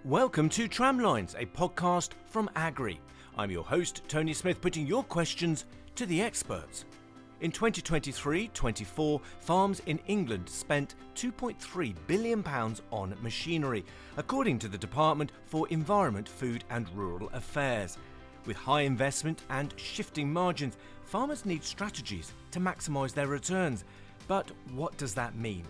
Welcome to Tramlines, a podcast from Agri. I'm your host, Tony Smith, putting your questions to the experts. In 2023-24, farms in England spent £2.3 billion on machinery, according to the Department for Environment, Food and Rural Affairs. With high investment and shifting margins, farmers need strategies to maximise their returns. But what does that mean?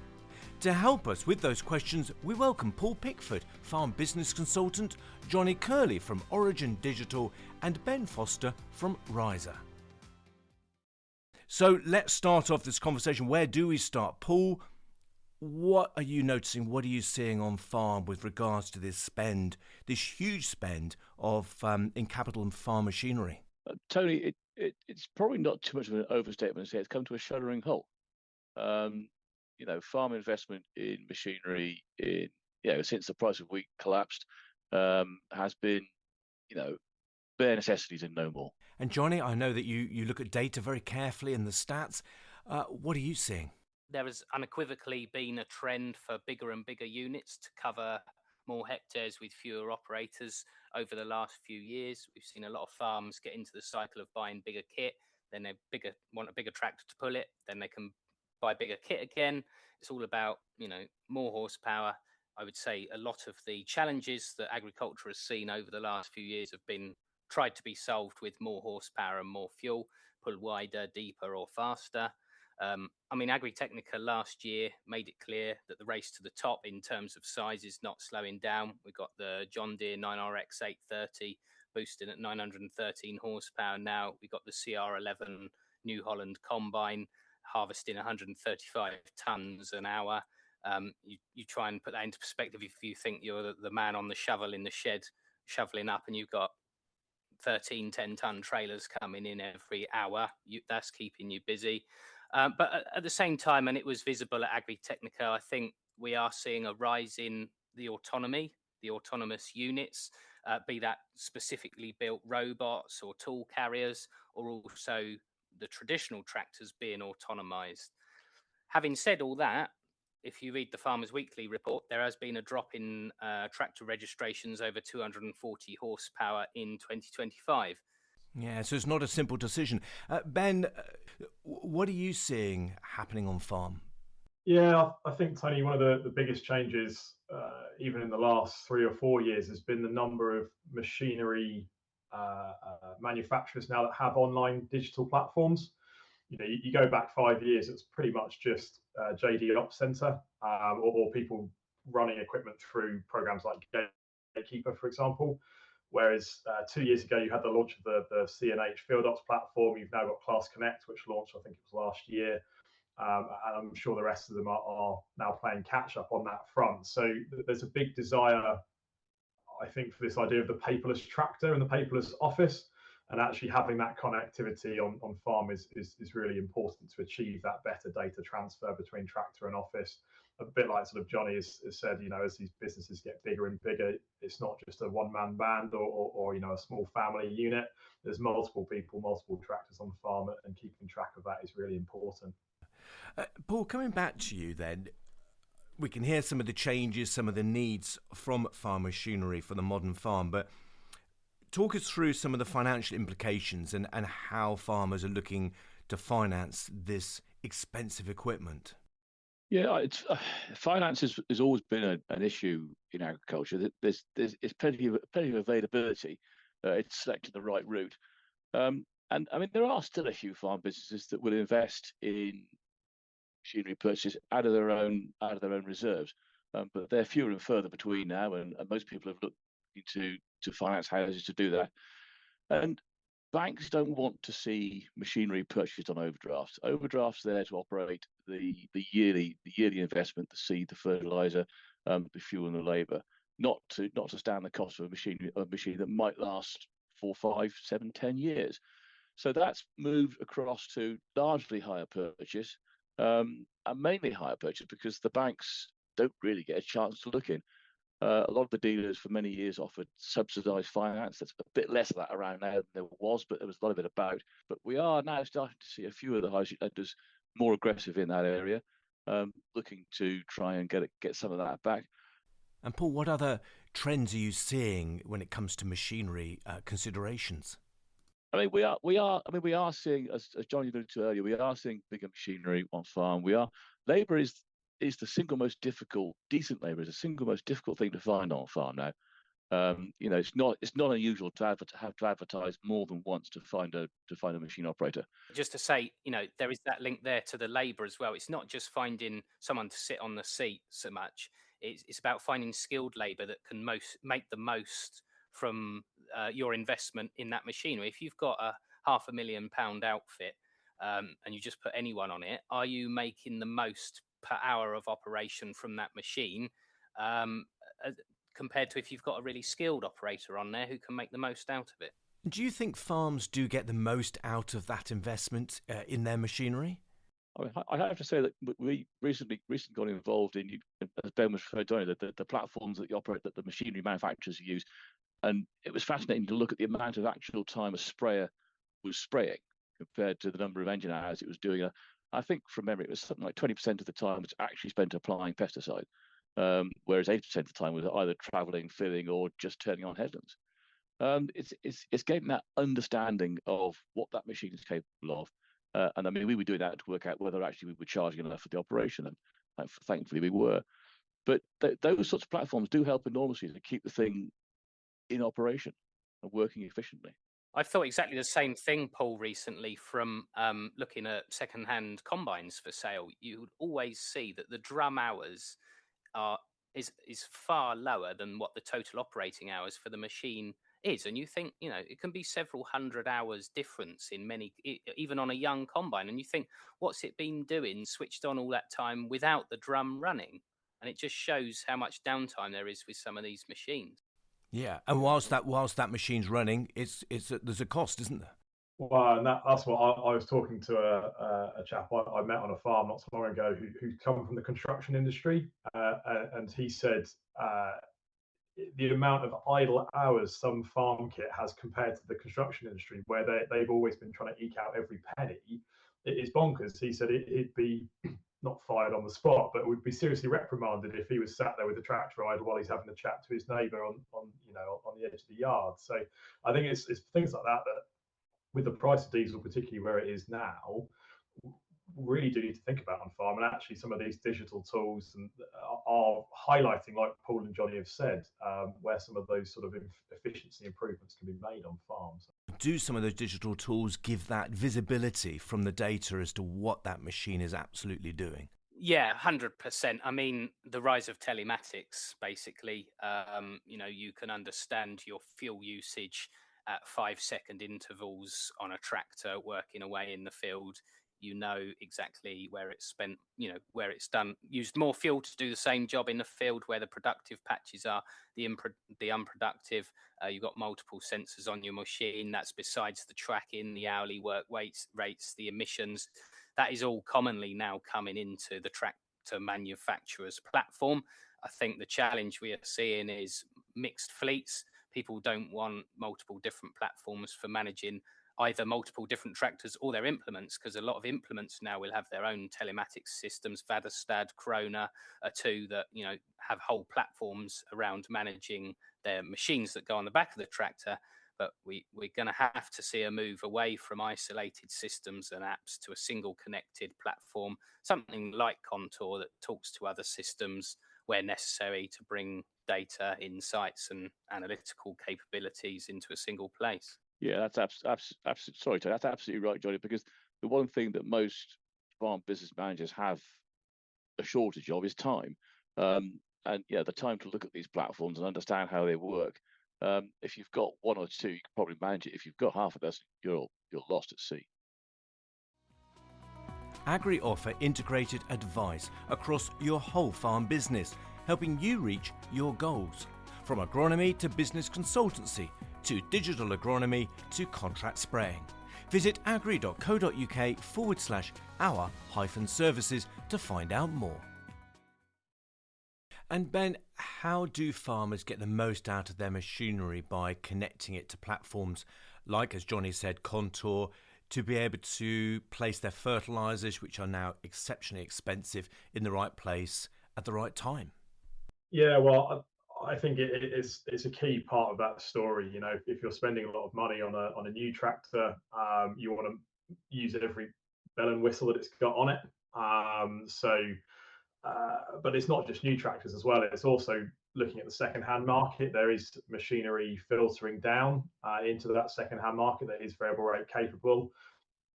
To help us with those questions, we welcome Paul Pickford, farm business consultant, Jonny Kerley from Origin Digital, and Ben Foster from RHIZA. So let's start off this conversation. Where do we start? Paul, what are you noticing? What are you seeing on farm with regards to this spend, this huge spend of in capital and farm machinery? Tony, it's probably not too much of an overstatement to say it's come to a shuddering halt. Farm investment in machinery since the price of wheat collapsed has been, bare necessities and no more. And Jonny, I know that you look at data very carefully and the stats. What are you seeing? There has unequivocally been a trend for bigger and bigger units to cover more hectares with fewer operators over the last few years. We've seen a lot of farms get into the cycle of buying bigger kit, then they want a bigger tractor to pull it, then they can buy bigger kit again. It's all about, more horsepower. I would say a lot of the challenges that agriculture has seen over the last few years have been tried to be solved with more horsepower and more fuel, pull wider, deeper or faster. Agritechnica last year made it clear that the race to the top in terms of size is not slowing down. We've got the John Deere 9RX 830 boosting at 913 horsepower now. We've got the CR11 New Holland combine harvesting 135 tons an hour. You try and put that into perspective. If you think you're the man on the shovel in the shed shoveling up and you've got 13 10-ton trailers coming in every hour, that's keeping you busy. But at the same time, and it was visible at Agritechnica, I think we are seeing a rise in the autonomy, the autonomous units, be that specifically built robots or tool carriers, or also the traditional tractors being autonomized. Having said all that, if you read the Farmers Weekly report, there has been a drop in tractor registrations over 240 horsepower in 2025. Yeah, so it's not a simple decision. Ben, what are you seeing happening on farm? Yeah, I think, Tony, one of the biggest changes, even in the last 3 or 4 years, has been the number of machinery manufacturers now that have online digital platforms. You go back 5 years, it's pretty much just JD Ops Center or people running equipment through programs like Gatekeeper, for example. Whereas 2 years ago, you had the launch of the CNH Field Ops platform. You've now got Class Connect, which launched, I think it was last year. And I'm sure the rest of them are now playing catch up on that front. So there's a big desire, I think, for this idea of the paperless tractor and the paperless office, and actually having that connectivity on farm is really important to achieve that better data transfer between tractor and office. A bit like sort of Jonny has said, as these businesses get bigger and bigger, it's not just a one-man band or a small family unit. There's multiple people, multiple tractors on the farm, and keeping track of that is really important. Paul, coming back to you then, we can hear some of the changes, some of the needs from farm machinery for the modern farm, but talk us through some of the financial implications and how farmers are looking to finance this expensive equipment. Yeah, finance has always been an issue in agriculture. There's plenty of availability. It's selecting the right route, and there are still a few farm businesses that will invest in machinery purchases out of their own reserves, but they're fewer and further between now, and most people have looked into finance houses to do that. And banks don't want to see machinery purchased on overdrafts. Overdrafts are there to operate the yearly investment, the seed, the fertilizer, the fuel and the labour, not to stand the cost of a machine that might last 4, 5, 7, 10 years. So that's moved across to largely hire purchase, and mainly hire purchase because the banks don't really get a chance to look in. A lot of the dealers for many years offered subsidised finance. There's a bit less of that around now than there was, but there was a lot of it about. But we are now starting to see a few of the high street lenders more aggressive in that area, looking to try and get some of that back. And Paul, what other trends are you seeing when it comes to machinery considerations? I mean, we are seeing, as Jonny alluded to earlier, we are seeing bigger machinery on farm. Labour is the single most difficult, decent labour is the single most difficult thing to find on farm now. It's not unusual to have to advertise more than once to find a machine operator. Just to say, there is that link there to the labour as well. It's not just finding someone to sit on the seat so much. It's about finding skilled labour that can make the most from your investment in that machinery. If you've got a £500,000 outfit and you just put anyone on it, are you making the most per hour of operation from that machine? Compared to if you've got a really skilled operator on there who can make the most out of it. Do you think farms do get the most out of that investment in their machinery? I have to say that we recently got involved in, as Ben was referred to, the platforms that the machinery manufacturers use, and it was fascinating to look at the amount of actual time a sprayer was spraying compared to the number of engine hours it was doing. I think from memory it was something like 20% of the time was actually spent applying pesticide. Whereas 80% of the time was either travelling, filling, or just turning on headlands. It's getting that understanding of what that machine is capable of, and I mean we were doing that to work out whether actually we were charging enough for the operation, and thankfully we were. But those sorts of platforms do help enormously to keep the thing in operation and working efficiently. I thought exactly the same thing, Paul, recently from looking at second-hand combines for sale. You would always see that the drum hours is far lower than what the total operating hours for the machine is, and you think it can be several hundred hours difference in many, even on a young combine, and you think, what's it been doing switched on all that time without the drum running? And it just shows how much downtime there is with some of these machines. Yeah, and whilst that machine's running, there's a cost, isn't there? Well, and that's what I was talking to a chap I met on a farm not so long ago who's come from the construction industry, and he said the amount of idle hours some farm kit has compared to the construction industry, where they've always been trying to eke out every penny, it is bonkers. He said it'd be not fired on the spot, but would be seriously reprimanded if he was sat there with the tractor idle while he's having a chat to his neighbour on the edge of the yard. So I think it's things like that with the price of diesel, particularly where it is now, really do need to think about on farm. And actually, some of these digital tools are highlighting, like Paul and Jonny have said, where some of those sort of efficiency improvements can be made on farms. Do some of those digital tools give that visibility from the data as to what that machine is absolutely doing? Yeah, 100%. I mean, the rise of telematics, basically, you can understand your fuel usage at 5-second intervals on a tractor working away in the field. You know exactly where it's spent, where it's used more fuel to do the same job in the field, where the productive patches are, the unproductive. You've got multiple sensors on your machine. That's besides the tracking, the hourly work rates, the emissions. That is all commonly now coming into the tractor manufacturer's platform. I think the challenge we are seeing is mixed fleets. People don't want multiple different platforms for managing either multiple different tractors or their implements, because a lot of implements now will have their own telematics systems. Väderstad, Krona are two that have whole platforms around managing their machines that go on the back of the tractor. But we're going to have to see a move away from isolated systems and apps to a single connected platform, something like Contour that talks to other systems where necessary to bring data, insights and analytical capabilities into a single place. Yeah, that's absolutely that's absolutely right, Jonny, because the one thing that most farm business managers have a shortage of is time. And the time to look at these platforms and understand how they work. If you've got one or two, you can probably manage it. If you've got half a dozen, you're lost at sea. Agri offer integrated advice across your whole farm business, helping you reach your goals. From agronomy to business consultancy, to digital agronomy to contract spraying. Visit agri.co.uk/our-services to find out more. And Ben, how do farmers get the most out of their machinery by connecting it to platforms like, as Jonny said, Contour, to be able to place their fertilisers, which are now exceptionally expensive, in the right place at the right time? Yeah, well, I think it's a key part of that story. You know, if you're spending a lot of money on a new tractor, you want to use every bell and whistle that it's got on it. But it's not just new tractors as well. It's also looking at the second-hand market. There is machinery filtering down into that second-hand market that is variable rate capable,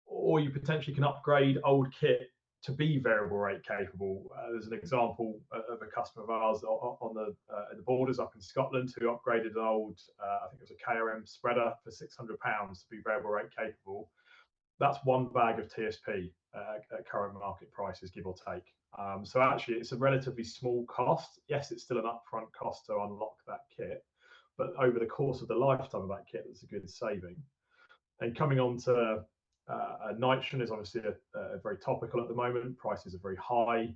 or you potentially can upgrade old kit to be variable rate capable. There's an example of a customer of ours on the in the borders up in Scotland who upgraded an old, I think it was a KRM spreader for £600 to be variable rate capable. That's one bag of TSP at current market prices, give or take. So actually, it's a relatively small cost. Yes, it's still an upfront cost to unlock that kit, but over the course of the lifetime of that kit, it's a good saving. And coming on to nitrogen is obviously a very topical at the moment. Prices are very high.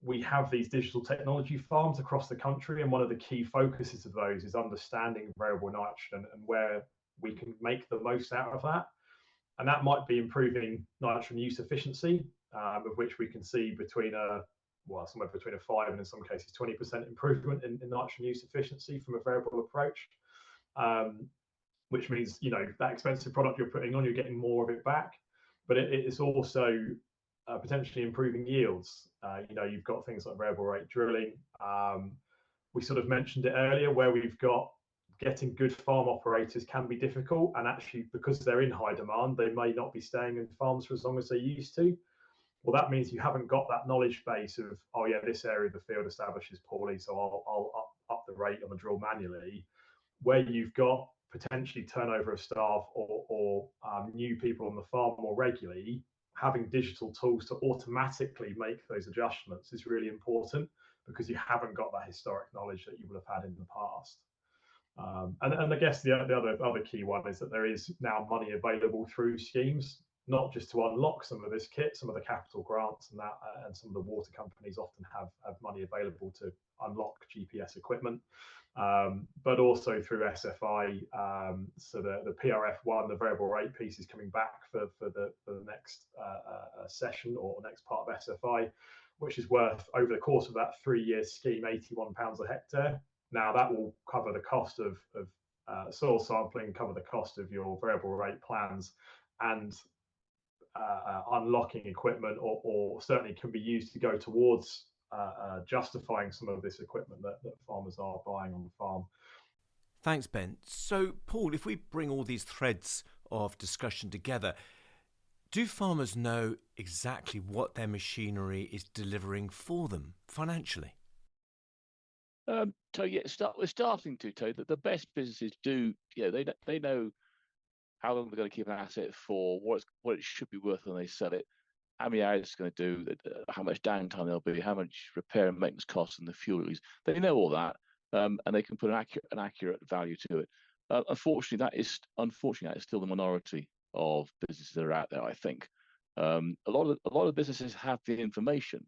We have these digital technology farms across the country, and one of the key focuses of those is understanding variable nitrogen and where we can make the most out of that. And that might be improving nitrogen use efficiency, of which we can see somewhere between a 5 and in some cases 20% improvement in nitrogen use efficiency from a variable approach. Which means, you know, that expensive product you're putting on, you're getting more of it back, but it's also potentially improving yields. You know, you've got things like variable rate drilling. We sort of mentioned it earlier, where we've got getting good farm operators can be difficult, and actually because they're in high demand, they may not be staying in farms for as long as they used to. Well, that means you haven't got that knowledge base of, oh yeah, this area of the field establishes poorly, so I'll up the rate on the drill manually. Where you've got potentially turnover of staff or new people on the farm more regularly, having digital tools to automatically make those adjustments is really important, because you haven't got that historic knowledge that you would have had in the past. And I guess the other key one is that there is now money available through schemes, not just to unlock some of this kit, some of the capital grants and that, and some of the water companies often have money available to unlock GPS equipment, but also through SFI. So the PRF1, the variable rate piece, is coming back for the next session or next part of SFI, which is worth, over the course of that 3-year scheme, £81 a hectare. Now that will cover the cost of soil sampling, cover the cost of your variable rate plans, and unlocking equipment, or certainly can be used to go towards justifying some of this equipment that farmers are buying on the farm. Thanks, Ben. So, Paul, if we bring all these threads of discussion together, do farmers know exactly what their machinery is delivering for them financially? So yeah, we're starting to. That the best businesses do. Yeah, they know how long they're going to keep an asset for, what it should be worth when they sell it, how many hours it's going to do, how much downtime there'll be, how much repair and maintenance costs, and the fuel use. They know all that, and they can put an accurate value to it. Unfortunately, that is still the minority of businesses that are out there. I think a lot of businesses have the information,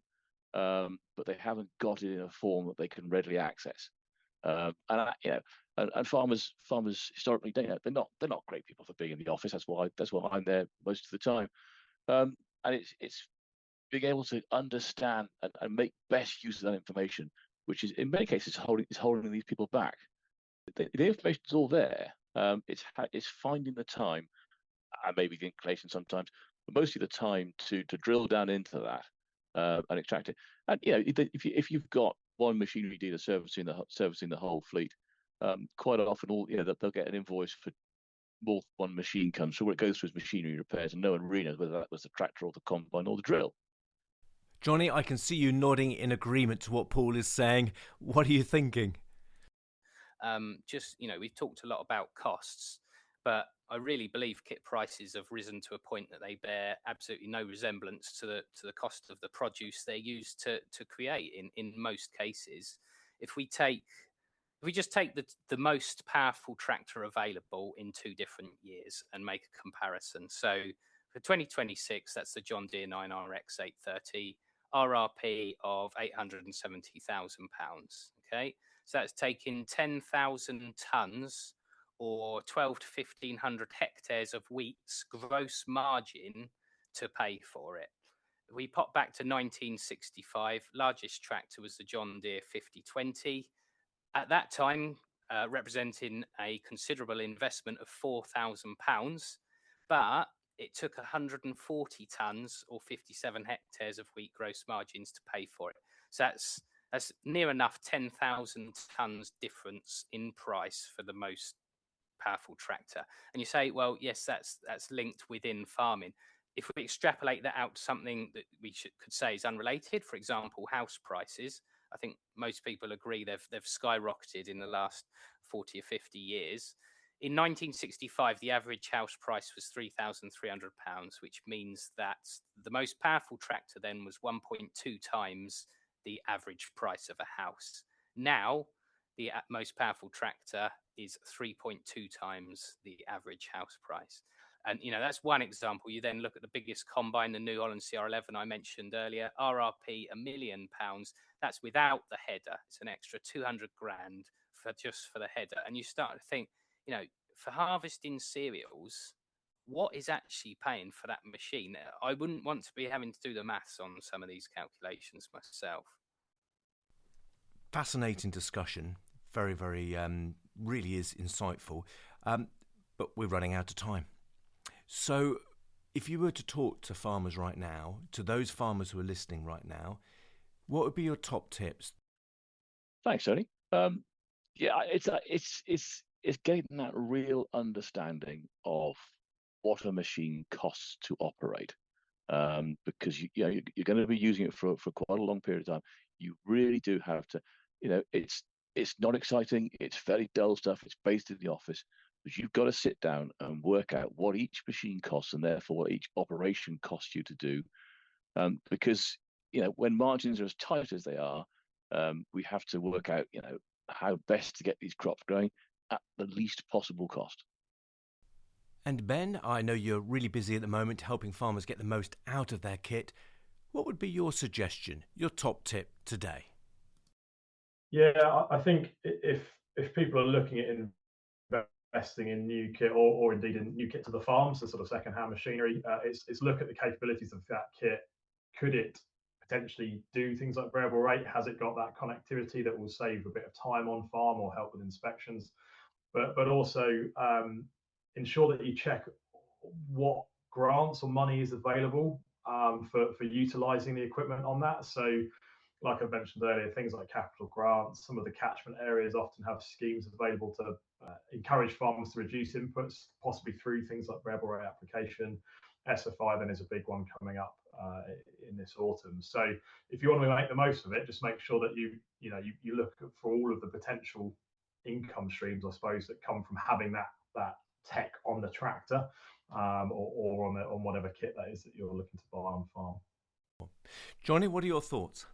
but they haven't got it in a form that they can readily access. And farmers historically, they're not great people for being in the office. That's why I'm there most of the time. And it's being able to understand and make best use of that information, which is in many cases holding these people back. The information is all there. It's finding the time, and maybe the inclination sometimes, but mostly the time to drill down into that and extract it. And if you've got one machinery dealer servicing the whole fleet, quite often they'll get an invoice for more than one machine comes. So where it goes through is machinery repairs, and no one really knows whether that was the tractor or the combine or the drill. Jonny, I can see you nodding in agreement to what Paul is saying. What are you thinking? We've talked a lot about costs, but I really believe kit prices have risen to a point that they bear absolutely no resemblance to the cost of the produce they're used to create in most cases. If we just take the most powerful tractor available in 2 different years and make a comparison. So for 2026, that's the John Deere 9RX 830, RRP of £870,000. Okay, so that's taking 10,000 tonnes or 12 to 1,500 hectares of wheat's gross margin to pay for it. We pop back to 1965, largest tractor was the John Deere 5020. At that time, representing a considerable investment of £4,000, but it took 140 tonnes or 57 hectares of wheat gross margins to pay for it. So that's near enough 10,000 tonnes difference in price for the most powerful tractor. And you say, well, yes, that's linked within farming. If we extrapolate that out to something that we could say is unrelated, for example, house prices, I think most people agree they've skyrocketed in the last 40 or 50 years. In 1965, the average house price was £3,300, which means that the most powerful tractor then was 1.2 times the average price of a house. Now, the most powerful tractor is 3.2 times the average house price. And, that's one example. You then look at the biggest combine, the New Holland CR11 I mentioned earlier, RRP £1 million. That's without the header. It's an extra 200 grand just for the header. And you start to think, for harvesting cereals, what is actually paying for that machine? I wouldn't want to be having to do the maths on some of these calculations myself. Fascinating discussion. Very, very, really is insightful. But we're running out of time. So if you were to talk to farmers right now, to those farmers who are listening right now, what would be your top tips? Thanks, Tony. It's getting that real understanding of what a machine costs to operate, because you're going to be using it for quite a long period of time. You really do have to, it's not exciting. It's fairly dull stuff. It's based in the office, but you've got to sit down and work out what each machine costs and therefore what each operation costs you to do, because when margins are as tight as they are, we have to work out how best to get these crops growing at the least possible cost. And Ben, I know you're really busy at the moment helping farmers get the most out of their kit. What would be your suggestion, your top tip today? Yeah, I think if people are looking at investing in new kit or indeed in new kit to the farms, the sort of second-hand machinery, it's look at the capabilities of that kit. Could it potentially do things like variable rate? Has it got that connectivity that will save a bit of time on farm or help with inspections? But also ensure that you check what grants or money is available for utilising the equipment on that. So, like I mentioned earlier, things like capital grants, some of the catchment areas often have schemes available to encourage farmers to reduce inputs, possibly through things like variable rate application. SFI then is a big one coming up in this autumn. So if you want to make the most of it, just make sure that you look for all of the potential income streams, I suppose, that come from having that tech on the tractor or on whatever kit that is that you're looking to buy on farm. Jonny, what are your thoughts?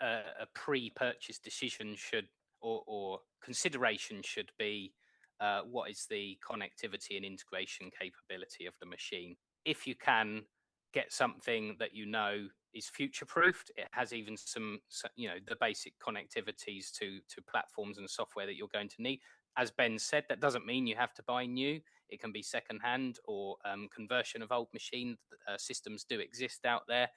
A pre-purchase decision should or consideration should be what is the connectivity and integration capability of the machine. If you can get something that is future-proofed, it has even some the basic connectivities to platforms and software that you're going to need. As Ben said, that doesn't mean you have to buy new. It can be second-hand or conversion of old machine systems do exist out there.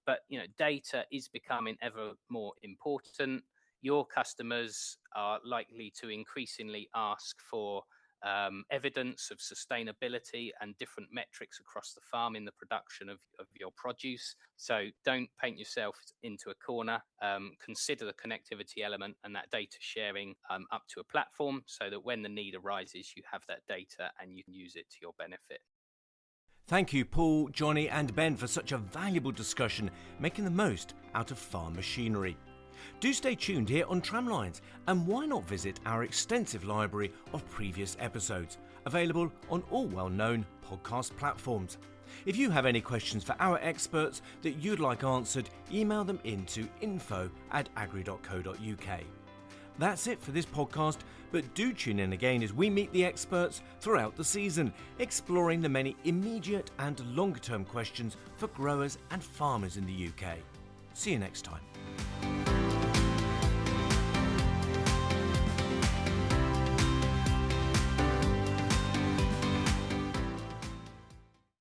But data is becoming ever more important. Your customers are likely to increasingly ask for evidence of sustainability and different metrics across the farm in the production of your produce. So don't paint yourself into a corner. Consider the connectivity element and that data sharing up to a platform so that when the need arises, you have that data and you can use it to your benefit. Thank you, Paul, Jonny and Ben, for such a valuable discussion, making the most out of farm machinery. Do stay tuned here on Tramlines, and why not visit our extensive library of previous episodes, available on all well-known podcast platforms. If you have any questions for our experts that you'd like answered, email them into info@agri.co.uk. That's it for this podcast, but do tune in again as we meet the experts throughout the season, exploring the many immediate and longer-term questions for growers and farmers in the UK. See you next time.